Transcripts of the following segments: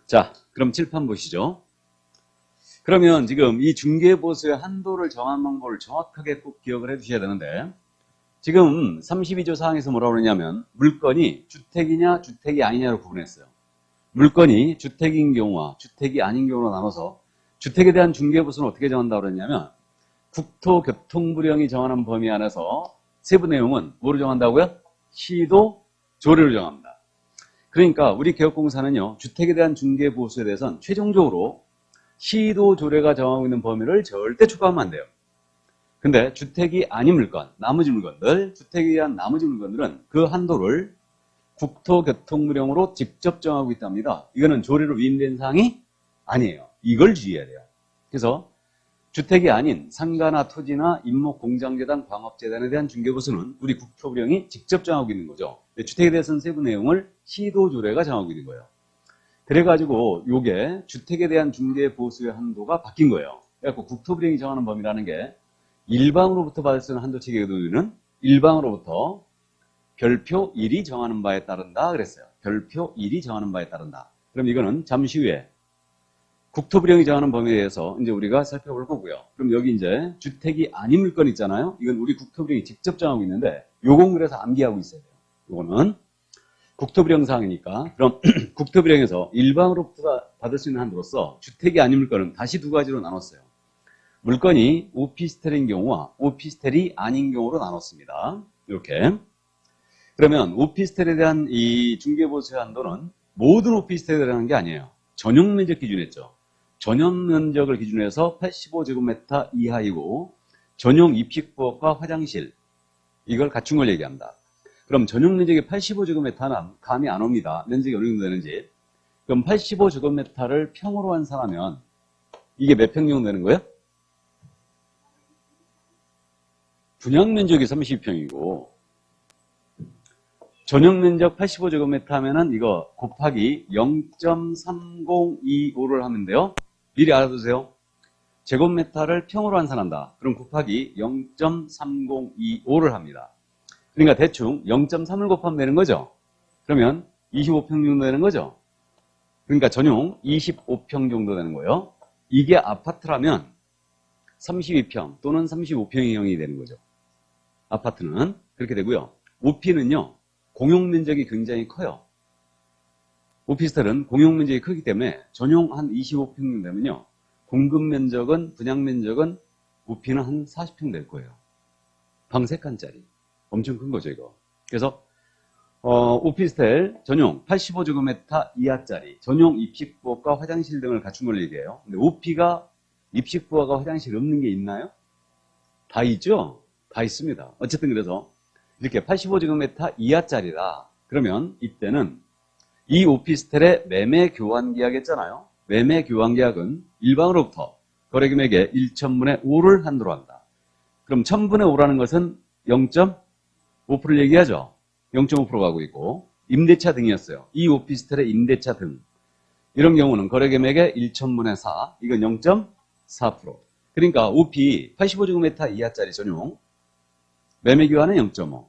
자, 그럼 칠판 보시죠. 그러면 지금 이 중개보수의 한도를 정한 방법을 정확하게 꼭 기억을 해 두셔야 되는데, 지금 32조 사항에서 뭐라고 그러냐면 물건이 주택이냐 주택이 아니냐로 구분했어요. 물건이 주택인 경우와 주택이 아닌 경우로 나눠서 주택에 대한 중개보수는 어떻게 정한다고 그랬냐면 국토교통부령이 정하는 범위 안에서 세부 내용은 뭐로 정한다고요? 시도 조례로 정합니다. 그러니까 우리 개혁공사는요, 주택에 대한 중개보수에 대해서는 최종적으로 시도 조례가 정하고 있는 범위를 절대 초과하면 안 돼요. 근데 주택이 아닌 물건, 나머지 물건들, 주택에 대한 나머지 물건들은 그 한도를 국토교통부령으로 직접 정하고 있답니다. 이거는 조례로 위임된 사항이 아니에요. 이걸 주의해야 돼요. 그래서 주택이 아닌 상가나 토지나 임목 공장재단, 광업재단에 대한 중개보수는 우리 국토부령이 직접 정하고 있는 거죠. 주택에 대해서는 세부 내용을 시도조례가 정하고 있는 거예요. 그래가지고 요게 주택에 대한 중개보수의 한도가 바뀐 거예요. 그래갖고 국토부령이 정하는 범위라는 게 일방으로부터 받을 수 있는 한도 체계의 도유는 일방으로부터 별표 1이 정하는 바에 따른다 그랬어요. 별표 1이 정하는 바에 따른다. 그럼 이거는 잠시 후에 국토부령이 정하는 범위에 대해서 이제 우리가 살펴볼 거고요. 그럼 여기 이제 주택이 아닌 물건 있잖아요. 이건 우리 국토부령이 직접 정하고 있는데 요건 그래서 암기하고 있어야 돼요. 요거는 국토부령 사항이니까. 그럼 국토부령에서 일방으로부터 받을 수 있는 한도로서 주택이 아닌 물건은 다시 두 가지로 나눴어요. 물건이 오피스텔인 경우와 오피스텔이 아닌 경우로 나눴습니다. 이렇게. 그러면 오피스텔에 대한 이 중개보수의 한도는 모든 오피스텔에 대한 게 아니에요. 전용 면적 기준했죠. 전용 면적을 기준으로 해서 85제곱미터 이하이고 전용 입식부엌과 화장실 이걸 갖춘 걸 얘기합니다. 그럼 전용 면적이 85제곱미터는 감이 안 옵니다. 면적이 어느 정도 되는지. 그럼 85제곱미터를 평으로 환산하면 이게 몇 평 정도 되는 거예요? 분양 면적이 30평이고 전용 면적 85제곱미터 하면은 이거 곱하기 0.3025를 하면 돼요. 미리 알아두세요. 제곱미터를 평으로 환산한다. 그럼 곱하기 0.3025를 합니다. 그러니까 대충 0.3을 곱하면 되는 거죠. 그러면 25평 정도 되는 거죠. 그러니까 전용 25평 정도 되는 거예요. 이게 아파트라면 32평 또는 35평형이 되는 거죠. 아파트는 그렇게 되고요. 오피는요. 공용 면적이 굉장히 커요. 오피스텔은 공용 면적이 크기 때문에 전용 한 25평 정도 되면요. 공급 면적은, 분양 면적은 오피는 한 40평 될 거예요. 방 3칸짜리. 엄청 큰 거죠, 이거. 그래서, 오피스텔 전용 85제곱미터 이하짜리 전용 입식부엌과 화장실 등을 갖춘 걸 얘기해요. 근데 오피가 입식부엌과 화장실 없는 게 있나요? 다 있죠? 다 있습니다. 어쨌든 그래서 이렇게 85제곱미터 이하짜리라 그러면 이때는 이 오피스텔의 매매 교환 계약 했잖아요. 매매 교환 계약은 일방으로부터 거래금액의 1,000분의 5를 한도로 한다. 그럼 1,000분의 5라는 것은 0.5%를 얘기하죠. 0.5% 가고 있고 임대차 등이었어요. 이 오피스텔의 임대차 등 이런 경우는 거래금액의 1,000분의 4 이건 0.4%. 그러니까 OP 85제곱미터 이하짜리 전용 매매 교환은 0.5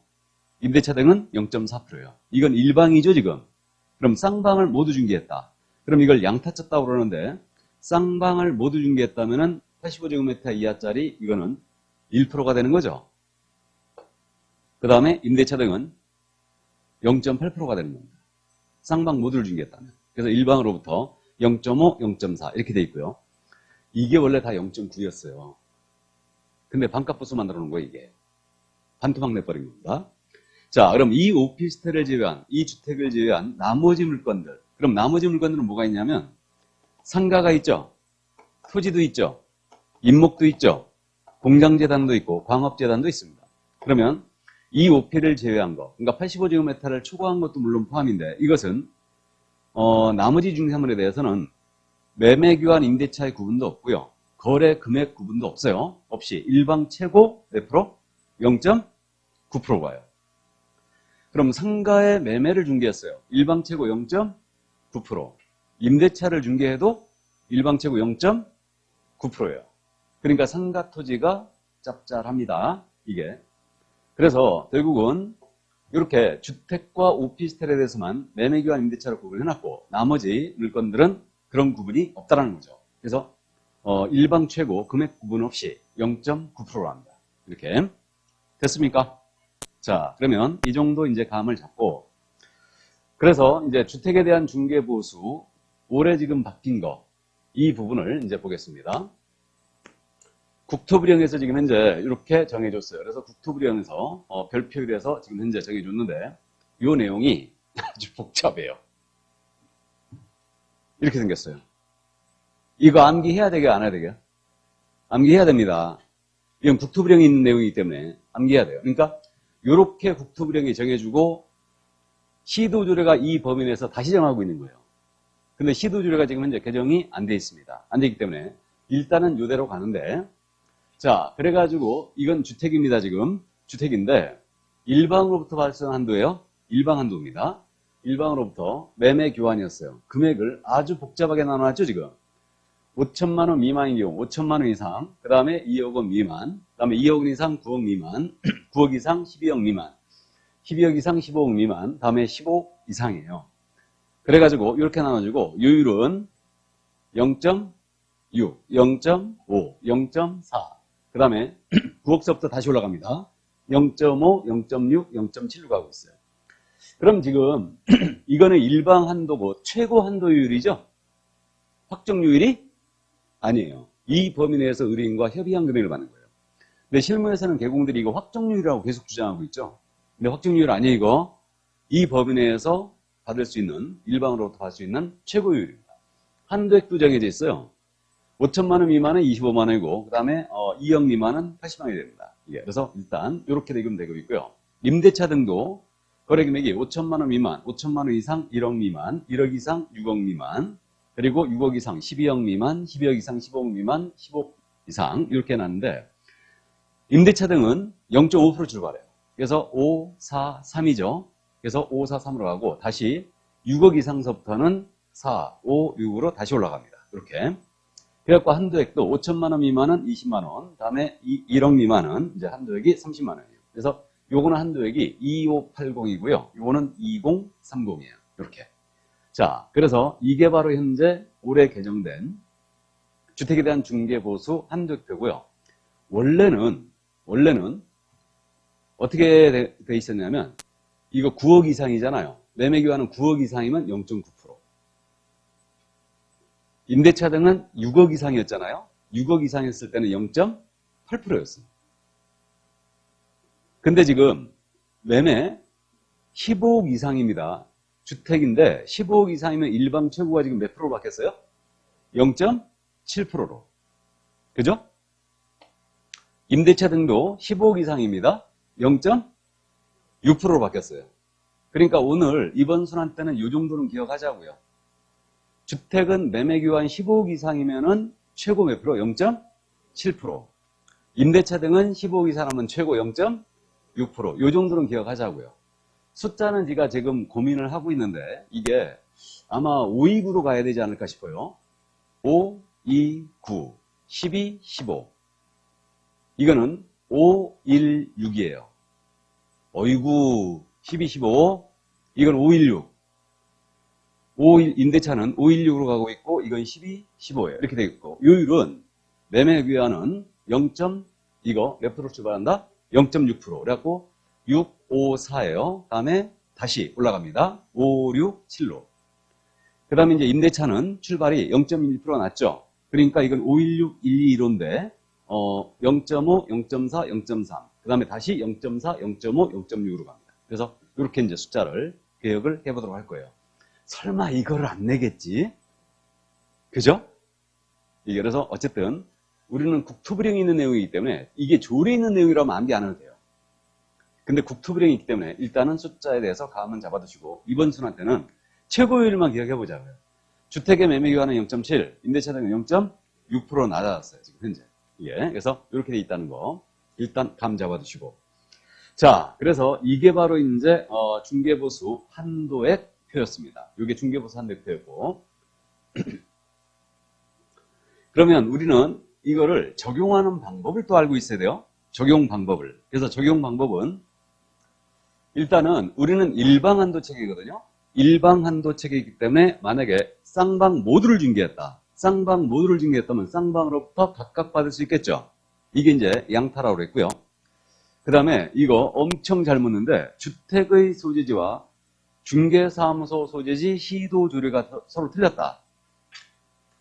임대차 등은 0.4%예요. 이건 일방이죠 지금. 그럼 쌍방을 모두 중개했다. 그럼 이걸 양타쳤다고 그러는데 쌍방을 모두 중개했다면 85제곱미터 이하짜리 이거는 1%가 되는 거죠. 그 다음에 임대차 등은 0.8%가 되는 겁니다. 쌍방 모두를 중개했다면. 그래서 일방으로부터 0.5, 0.4 이렇게 돼 있고요. 이게 원래 다 0.9였어요. 근데 반값보수 만들어 놓은 거예요 이게. 반토막 내버린 겁니다. 자, 그럼 이 오피스텔을 제외한, 이 주택을 제외한 나머지 물건들. 그럼 나머지 물건들은 뭐가 있냐면 상가가 있죠. 토지도 있죠. 임목도 있죠. 공장재단도 있고 광업재단도 있습니다. 그러면 이 오피를 제외한 거, 그러니까 85제곱미터를 초과한 것도 물론 포함인데 이것은 나머지 중개사물에 대해서는 매매교환 임대차의 구분도 없고요. 거래 금액 구분도 없어요. 없이 일방 최고 몇 프로? 0.9% 가요. 그럼 상가의 매매를 중개했어요. 일방 최고 0.9%. 임대차를 중개해도 일방 최고 0.9%예요. 그러니까 상가 토지가 짭짤합니다. 이게. 그래서 결국은 이렇게 주택과 오피스텔에 대해서만 매매교환 임대차로 구분해놨고 나머지 물건들은 그런 구분이 없다라는 거죠. 그래서 일방 최고 금액 구분 없이 0.9%로 합니다. 이렇게 됐습니까? 자, 그러면 이 정도 이제 감을 잡고, 그래서 이제 주택에 대한 중개보수 올해 지금 바뀐 거, 이 부분을 이제 보겠습니다. 국토부령에서 지금 현재 이렇게 정해줬어요. 그래서 국토부령에서 별표를 해서 지금 현재 정해줬는데 이 내용이 아주 복잡해요. 이렇게 생겼어요. 이거 암기해야 되게 안 해야 되게? 암기해야 됩니다. 이건 국토부령에 있는 내용이기 때문에 암기해야 돼요. 그러니까 이렇게 국토부령이 정해주고 시도조례가 이 범위 내에서 다시 정하고 있는 거예요. 근데 시도조례가 지금 현재 개정이 안 돼 있습니다. 안 되기 때문에 일단은 이대로 가는데, 자, 그래가지고 이건 주택입니다. 지금 주택인데 일방으로부터 발생한 한도예요. 일방 한도입니다. 일방으로부터 매매 교환이었어요. 금액을 아주 복잡하게 나눠놨죠. 지금 5천만 원 미만인 경우 5천만 원 이상, 그 다음에 2억 원 미만, 그 다음에 2억 원 이상 9억 미만, 9억 이상 12억 미만, 12억 이상 15억 미만, 다음에 15억 이상이에요. 그래가지고 이렇게 나눠주고 요율은 0.6, 0.5, 0.4, 그 다음에 9억서부터 다시 올라갑니다. 0.5, 0.6, 0.7로 가고 있어요. 그럼 지금 이거는 일방 한도고 최고 한도율이죠? 확정률이 아니에요. 이 범위 내에서 의뢰인과 협의한 금액을 받는 거예요. 근데 실무에서는 개공들이 이거 확정률이라고 계속 주장하고 있죠. 근데 확정률 아니에요. 이거 이 범위 내에서 받을 수 있는, 일방으로부터 받을 수 있는 최고율입니다. 한도액도 정해져 있어요. 5천만 원 미만은 25만 원이고, 그 다음에 2억 미만은 80만 원이 됩니다. 예, 그래서 일단 이렇게 되면 되고 있고요. 임대차 등도 거래 금액이 5천만 원 미만, 5천만 원 이상 1억 미만, 1억 이상 6억 미만, 그리고 6억 이상 12억 미만, 12억 이상 15억 미만, 15억 이상 이렇게 나는데, 임대차 등은 0.5% 출발해요. 그래서 5, 4, 3이죠. 그래서 5, 4, 3으로 가고 다시 6억 이상서부터는 4, 5, 6으로 다시 올라갑니다. 이렇게. 그래갖고 한도액도 5천만 원 미만은 20만 원, 다음에 1억 미만은 이제 한도액이 30만 원이에요. 그래서 요거는 한도액이 2580이고요. 요거는 2030이에요. 이렇게. 자, 그래서 이게 바로 현재 올해 개정된 주택에 대한 중개보수 한도표고요. 원래는 어떻게 돼 있었냐면 이거 9억 이상이잖아요. 매매교환은 9억 이상이면 0.9%. 임대차 등은 6억 이상이었잖아요. 6억 이상이었을 때는 0.8%였어요. 근데 지금 매매 15억 이상입니다. 주택인데 15억 이상이면 일방 최고가 지금 몇 프로로 바뀌었어요? 0.7%로. 그죠? 임대차 등도 15억 이상입니다. 0.6%로 바뀌었어요. 그러니까 오늘 이번 순환 때는 이 정도는 기억하자고요. 주택은 매매교환 15억 이상이면은 최고 몇 프로? 0.7%. 임대차 등은 15억 이상하면 최고 0.6%. 이 정도는 기억하자고요. 숫자는 제가 지금 고민을 하고 있는데 이게 아마 529로 가야 되지 않을까 싶어요. 5, 2, 9, 12, 15. 이거는 5, 1, 6이에요. 어이구, 12, 15. 이건 5, 1, 6. 임대차는 516으로 가고 있고 이건 12, 15예요. 이렇게 되어 있고 요율은 매매교환은 0. 이거 몇 프로 출발한다? 0.6%. 그래갖고 6, 5, 4예요. 다음에 다시 올라갑니다. 5, 6, 7로. 그 다음에 이제 임대차는 출발이 0.1% 낮죠. 그러니까 이건 516, 121호인데 0.5, 0.4, 0.3. 그 다음에 다시 0.4, 0.5, 0.6으로 갑니다. 그래서 이렇게 이제 숫자를 개혁을 해보도록 할 거예요. 설마 이거를 안 내겠지? 그죠? 그래서 어쨌든 우리는 국토부령이 있는 내용이기 때문에 이게 조례에 있는 내용이라면 암기 안 해도 돼요. 근데 국토부령이 있기 때문에 일단은 숫자에 대해서 감은 잡아두시고 이번 순환 때는 최고율만 기억해보자고요. 주택의 매매교환은 0.7, 임대차 등은 0.6% 낮아졌어요. 지금 현재. 예, 그래서 이렇게 돼 있다는 거 일단 감 잡아두시고. 자, 그래서 이게 바로 이제 중개보수 한도액 표였습니다. 이게 중개보수 한도액 표였고. 그러면 우리는 이거를 적용하는 방법을 또 알고 있어야 돼요. 적용 방법을. 그래서 적용 방법은 일단은 우리는 일방한도 체계거든요. 일방 한도 체계이기 때문에 만약에 쌍방 모두를 중개했다. 쌍방 모두를 중개했다면 쌍방으로부터 각각 받을 수 있겠죠. 이게 이제 양타라고 그랬고요. 그 다음에 이거 엄청 잘 묻는데 주택의 소재지와 중개사무소 소재지 시도 조례가 서로 틀렸다.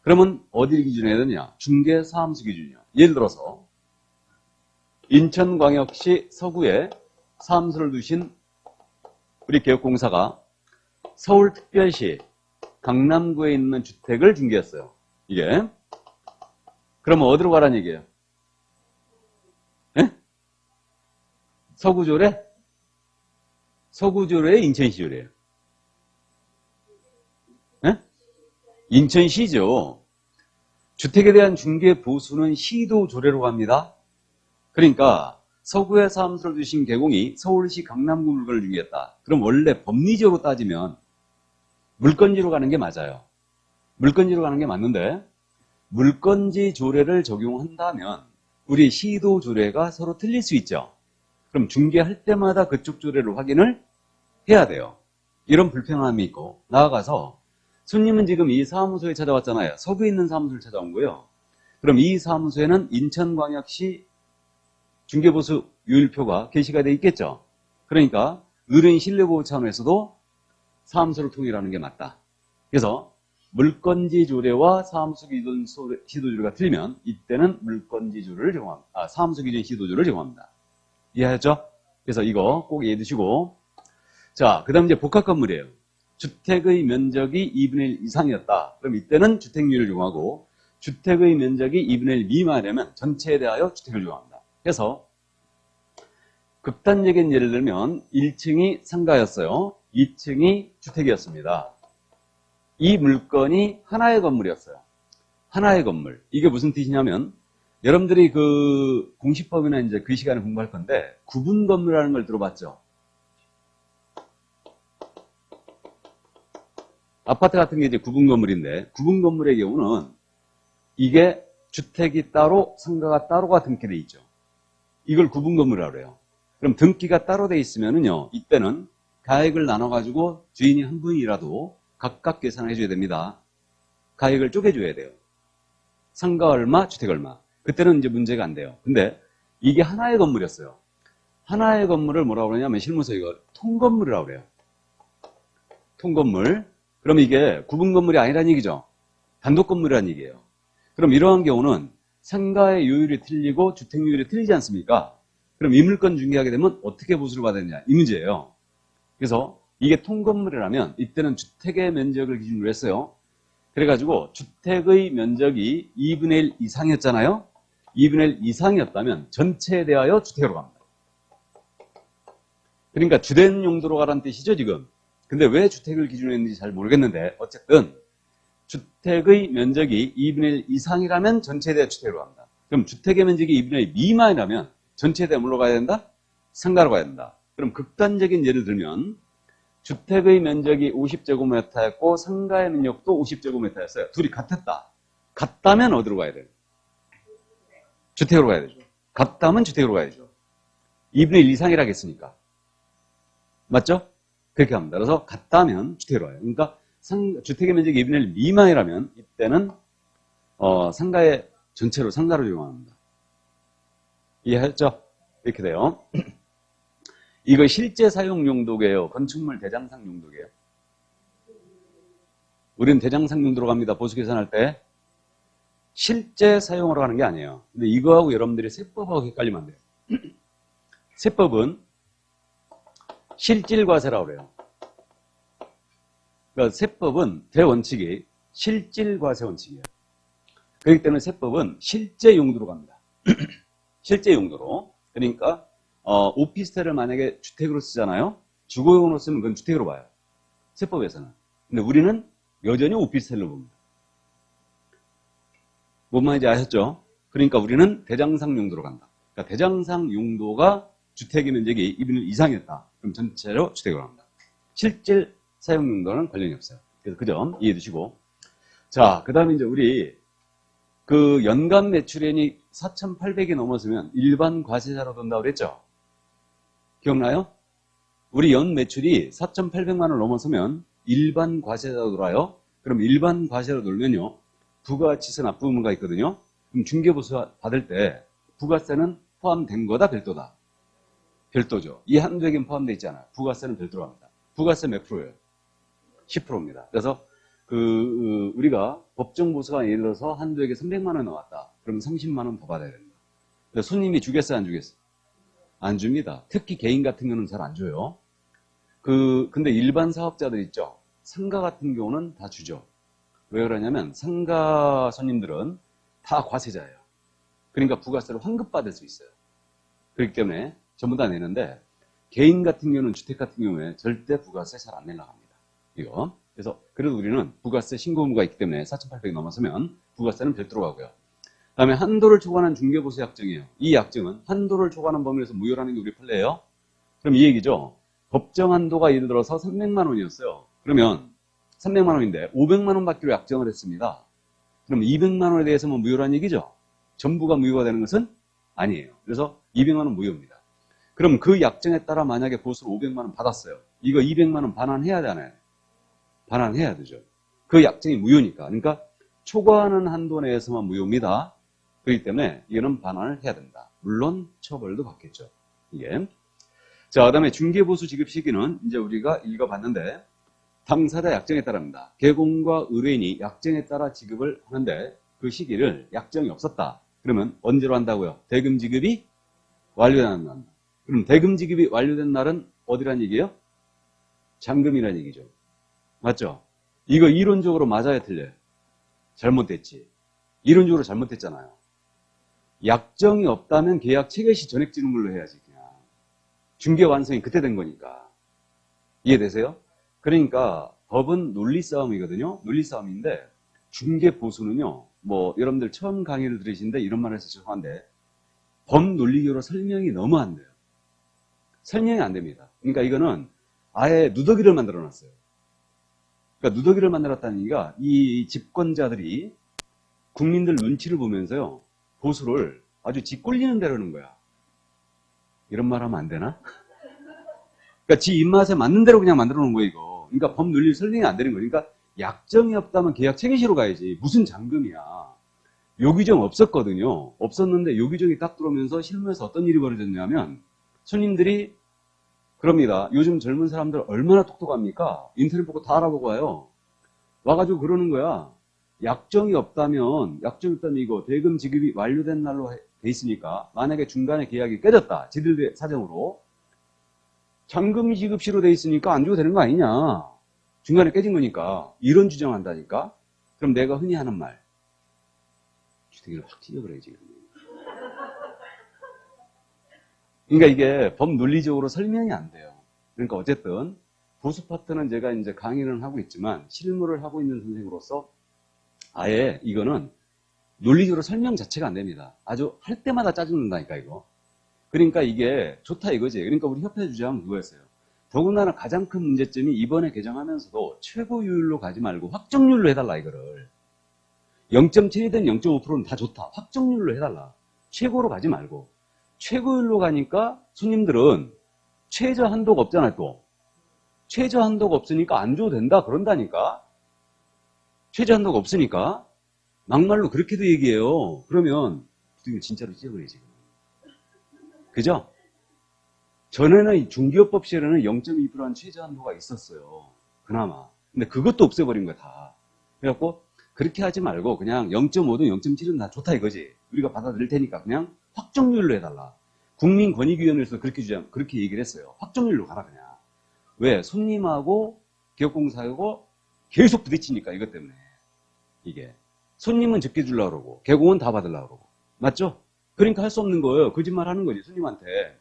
그러면 어디 기준으로 해야 되냐? 중개사무소 기준이야. 예를 들어서 인천광역시 서구에 사무소를 두신 우리 개혁공사가 서울특별시 강남구에 있는 주택을 중개했어요. 이게. 그러면 어디로 가라는 얘기예요? 예? 서구조례? 서구조례, 인천시조례예요. 예? 인천시죠. 주택에 대한 중개 보수는 시도조례로 갑니다. 그러니까 서구에 사무소를 두신 개공이 서울시 강남구 물건을 중개했다. 그럼 원래 법리적으로 따지면 물건지로 가는 게 맞아요. 물건지로 가는 게 맞는데 물건지 조례를 적용한다면 우리 시도 조례가 서로 틀릴 수 있죠. 그럼 중개할 때마다 그쪽 조례를 확인을 해야 돼요. 이런 불편함이 있고 나아가서 손님은 지금 이 사무소에 찾아왔잖아요. 서구에 있는 사무소를 찾아온 거예요. 그럼 이 사무소에는 인천광역시 중개보수 유일표가 게시가 돼 있겠죠. 그러니까 의뢰인 신뢰보호 차원에서도 사무소를 통일하는 게 맞다. 그래서 물건지 조례와 사무소 기준 시도조례가 틀리면 이때는 물건지 조례를 적용합니다. 사무소 기준 시도조례를 적용합니다. 이해하셨죠? 그래서 이거 꼭 이해해 두시고 자, 그 다음 이제 복합 건물이에요. 주택의 면적이 2분의 1 이상이었다. 그럼 이때는 주택률을 적용하고 주택의 면적이 2분의 1 미만이라면 전체에 대하여 주택을 적용합니다. 그래서 극단적인 예를 들면 1층이 상가였어요. 2층이 주택이었습니다. 이 물건이 하나의 건물이었어요. 하나의 건물. 이게 무슨 뜻이냐면 여러분들이 그 공시법이나 이제 그 시간에 공부할 건데 구분 건물이라는 걸 들어봤죠? 아파트 같은 게 이제 구분 건물인데 구분 건물의 경우는 이게 주택이 따로 상가가 따로가 등기돼 있죠. 이걸 구분 건물이라고 그래요. 그럼 등기가 따로 돼 있으면은요, 이때는 가액을 나눠가지고 주인이 한 분이라도 각각 계산해 줘야 됩니다. 가액을 쪼개줘야 돼요. 상가 얼마, 주택 얼마. 그때는 이제 문제가 안 돼요. 근데 이게 하나의 건물이었어요. 하나의 건물을 뭐라고 그러냐면 실무서 이거 통건물이라고 그래요. 통건물. 그럼 이게 구분 건물이 아니라는 얘기죠. 단독 건물이라는 얘기예요. 그럼 이러한 경우는 상가의 요율이 틀리고 주택률이 틀리지 않습니까? 그럼 이 물건 중개하게 되면 어떻게 보수를 받아야 되냐? 이 문제예요. 그래서 이게 통건물이라면 이때는 주택의 면적을 기준으로 했어요. 그래가지고 주택의 면적이 2분의 1 이상이었잖아요. 2분의 1 이상이었다면 전체에 대하여 주택으로 갑니다. 그러니까 주된 용도로 가라는 뜻이죠, 지금. 근데 왜 주택을 기준으로 했는지 잘 모르겠는데 어쨌든 주택의 면적이 2분의 1 이상이라면 전체에 대해 주택으로 갑니다. 그럼 주택의 면적이 2분의 1 미만이라면 전체에 대해 뭘로 가야 된다? 상가로 가야 된다. 그럼 극단적인 예를 들면 주택의 면적이 50제곱미터였고 상가의 면적도 50제곱미터였어요. 둘이 같았다. 같다면 어디로 가야 돼요? 주택으로 가야 되죠. 같다면 주택으로 가야죠. 2분의 1 이상이라 했으니까. 맞죠? 그렇게 합니다. 그래서 같다면 주택으로 가요. 그러니까 주택의 면적이 2분의 1 미만이라면 이때는 상가의 전체로 상가로 적용합니다. 이해하셨죠? 이렇게 돼요. 이거 실제 사용 용도예요. 건축물 대장상 용도예요. 우리는 대장상 용도로 갑니다. 보수 계산할 때. 실제 사용으로 가는 게 아니에요. 근데 이거하고 여러분들이 세법하고 헷갈리면 안 돼요. 세법은 실질과세라고 그래요. 그러니까 세법은 대원칙이 실질과세 원칙이에요. 그렇기 때문에 세법은 실제 용도로 갑니다. 실제 용도로. 그러니까 오피스텔을 만약에 주택으로 쓰잖아요. 주거용으로 쓰면 그건 주택으로 봐요. 세법에서는. 근데 우리는 여전히 오피스텔로 봅니다. 뭔 말인지 아셨죠? 그러니까 우리는 대장상 용도로 간다. 그러니까 대장상 용도가 주택의 면적이 2분의 1 이상이었다. 그럼 전체로 주택으로 갑니다. 실질 사용 용도는 관련이 없어요. 그래서 그 점 이해해 두시고. 자, 그 다음에 이제 우리 그 연간 매출액이 4,800이 넘어서면 일반 과세자로 돈다고 그랬죠? 기억나요? 우리 연 매출이 4,800만 원을 넘어서면 일반 과세자로 돌아요. 그럼 일반 과세로 돌면요. 부가치세 납부의무가 있거든요. 그럼 중개보수 받을 때 부가세는 포함된 거다, 별도다? 별도죠. 이 한도액은 포함되어 있잖아요. 부가세는 별도로 합니다. 부가세 몇 프로예요? 10%입니다. 그래서 우리가 법정보수가 예를 들어서 한도액에 300만 원 나왔다. 그러면 30만 원 더 받아야 됩니다. 손님이 주겠어요, 안 주겠어요? 안 줍니다. 특히 개인 같은 경우는 잘 안 줘요. 근데 일반 사업자들 있죠? 상가 같은 경우는 다 주죠. 왜 그러냐면 상가 손님들은 다 과세자예요. 그러니까 부가세를 환급받을 수 있어요. 그렇기 때문에 전부 다 내는데 개인 같은 경우는 주택 같은 경우에 절대 부가세 잘 안 내려고 합니다. 이거. 그래서 그래도 우리는 부가세 신고 의무가 있기 때문에 4,800이 넘어서면 부가세는 별도로 가고요. 다음에 한도를 초과하는 중개보수 약정이에요. 이 약정은 한도를 초과하는 범위에서 무효라는 게 우리 판례예요. 그럼 이 얘기죠. 법정 한도가 예를 들어서 300만 원이었어요. 그러면 300만 원인데 500만 원 받기로 약정을 했습니다. 그럼 200만 원에 대해서만 무효라는 얘기죠. 전부가 무효가 되는 것은 아니에요. 그래서 200만 원 무효입니다. 그럼 그 약정에 따라 만약에 보수를 500만 원 받았어요. 이거 200만 원 반환해야 되나요? 반환해야 되죠. 그 약정이 무효니까. 그러니까 초과하는 한도 내에서만 무효입니다. 그렇기 때문에 이거는 반환을 해야 된다. 물론 처벌도 받겠죠. 이게. 자, 그다음에 중개보수 지급 시기는 이제 우리가 읽어봤는데 당사자 약정에 따릅니다. 개공과 의뢰인이 약정에 따라 지급을 하는데 그 시기를 약정이 없었다. 그러면 언제로 한다고요? 대금 지급이 완료되는 날. 그럼 대금 지급이 완료된 날은 어디란 얘기예요? 잔금이란 얘기죠. 맞죠? 이거 이론적으로 맞아야 틀려요. 잘못됐지. 이론적으로 잘못됐잖아요. 약정이 없다면 계약 체결 시 전액 지는 걸로 해야지 그냥. 중개 완성이 그때 된 거니까. 이해되세요? 그러니까 법은 논리 싸움이거든요. 논리 싸움인데 중개 보수는요. 뭐 여러분들 처음 강의를 들으시는데 이런 말 해서 죄송한데 법 논리적으로 설명이 너무 안 돼요. 설명이 안 됩니다. 그러니까 이거는 아예 누더기를 만들어 놨어요. 그러니까 누더기를 만들었다는 얘기가 이 집권자들이 국민들 눈치를 보면서요. 보수를 아주 짓꼴리는 대로 하는 거야. 이런 말 하면 안 되나? 그러니까 지 입맛에 맞는 대로 그냥 만들어 놓은 거예요, 이거. 그러니까 법 논리 설명이 안 되는 거예요. 그러니까 약정이 없다면 계약 체결시로 가야지. 무슨 잔금이야. 요 규정 없었거든요. 없었는데 요 규정이 딱 들어오면서 실무에서 어떤 일이 벌어졌냐면 손님들이 그럽니다. 요즘 젊은 사람들 얼마나 똑똑합니까? 인터넷 보고 다 알아보고 와요. 와가지고 그러는 거야. 약정이 없다면 이거 대금 지급이 완료된 날로 돼 있으니까 만약에 중간에 계약이 깨졌다. 지들 사정으로. 잔금 지급시로 돼 있으니까 안 줘도 되는 거 아니냐. 중간에 깨진 거니까. 이런 주장한다니까. 그럼 내가 흔히 하는 말. 주택을 확 찢어버려요, 지금. 그러니까 이게 법 논리적으로 설명이 안 돼요. 그러니까 어쨌든 보수 파트는 제가 이제 강의를 하고 있지만 실무를 하고 있는 선생으로서 아예 이거는 논리적으로 설명 자체가 안 됩니다. 아주 할 때마다 짜증난다니까 이거. 그러니까 이게 좋다 이거지. 그러니까 우리 협회 주장은 그거였어요. 더군다나 가장 큰 문제점이 이번에 개정하면서도 최고율로 가지 말고 확정률로 해달라 이거를. 0.7이든 0.5%는 다 좋다. 확정률로 해달라. 최고로 가지 말고. 최고율로 가니까 손님들은 최저 한도가 없잖아요, 또. 최저 한도가 없으니까 안 줘도 된다, 그런다니까. 최저 한도가 없으니까. 막말로 그렇게도 얘기해요. 그러면, 이거 진짜로 찢어버려, 지금. 그죠? 전에는 중개업법 시에는 0.2%한 최저 한도가 있었어요. 그나마. 근데 그것도 없애버린 거야, 다. 그래갖고, 그렇게 하지 말고, 그냥 0.5든 0.7은 다 좋다 이거지. 우리가 받아들일 테니까 그냥 확정률로 해달라. 국민권익위원회에서 그렇게 얘기를 했어요. 확정률로 가라, 그냥. 왜? 손님하고 기업공사하고 계속 부딪히니까, 이것 때문에. 이게. 손님은 적게 주려고 그러고, 개공은 다 받으려고 그러고. 맞죠? 그러니까 할 수 없는 거예요. 거짓말 하는 거지, 손님한테.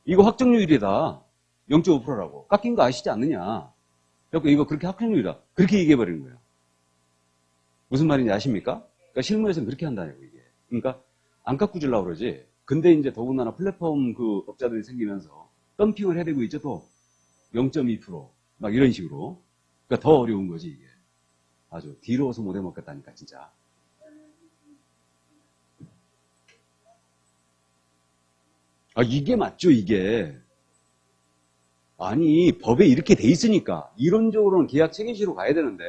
이거 확정률이다. 0.5%라고. 깎인 거 아시지 않느냐. 그래서 이거 그렇게 확정률이다. 그렇게 얘기해버리는 거예요. 무슨 말인지 아십니까? 그러니까 실무에서는 그렇게 한다고, 이게. 그러니까 안 깎고 주려고 그러지. 근데 이제 더군다나 플랫폼 그 업자들이 생기면서 덤핑을 해야 되고 있죠, 또. 0.2%. 막 이런 식으로. 그러니까 더 어려운 거지, 이게. 아주 뒤로워서 못 해먹겠다니까, 진짜. 아, 이게 맞죠, 이게. 아니, 법에 이렇게 돼 있으니까 이론적으로는 계약 책임시로 가야 되는데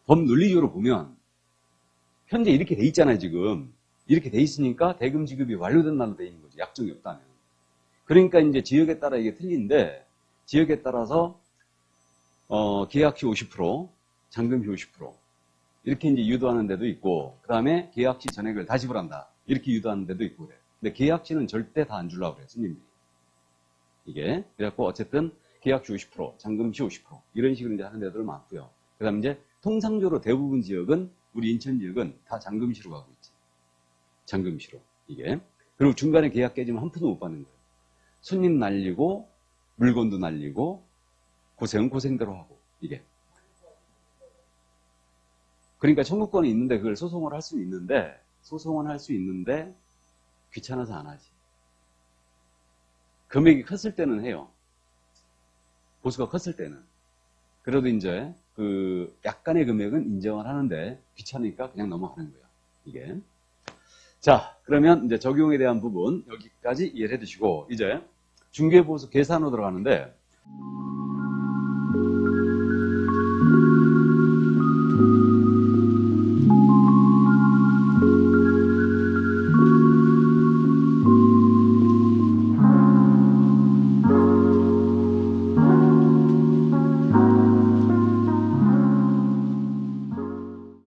법 논리적으로 보면 현재 이렇게 돼 있잖아요, 지금. 이렇게 돼 있으니까 대금 지급이 완료된 날로 돼 있는 거죠. 약정이 없다면. 그러니까 이제 지역에 따라 이게 틀린데 지역에 따라서 계약시 50%, 잔금시 50% 이렇게 이제 유도하는 데도 있고 그 다음에 계약시 전액을 다 지불한다 이렇게 유도하는 데도 있고 그래요. 근데 계약시는 절대 다 안 주려고 그래요, 스님들이. 이게 그래갖고 어쨌든 계약시 50%, 잔금시 50% 이런 식으로 이제 하는 데들 많고요. 그 다음에 이제 통상적으로 대부분 지역은 우리 인천 지역은 다 잔금시로 가고 있지. 잔금시로 이게. 그리고 중간에 계약 깨지면 한 푼도 못 받는 거예요. 손님 날리고 물건도 날리고 고생은 고생대로 하고 이게. 그러니까 청구권이 있는데 그걸 소송을 할 수 있는데 귀찮아서 안 하지. 금액이 컸을 때는 해요. 보수가 컸을 때는. 그래도 이제 그 약간의 금액은 인정을 하는데 귀찮으니까 그냥 넘어가는 거예요. 이게. 자, 그러면 이제 적용에 대한 부분 여기까지 이해를 해두시고 이제 중개보수 계산으로 들어가는데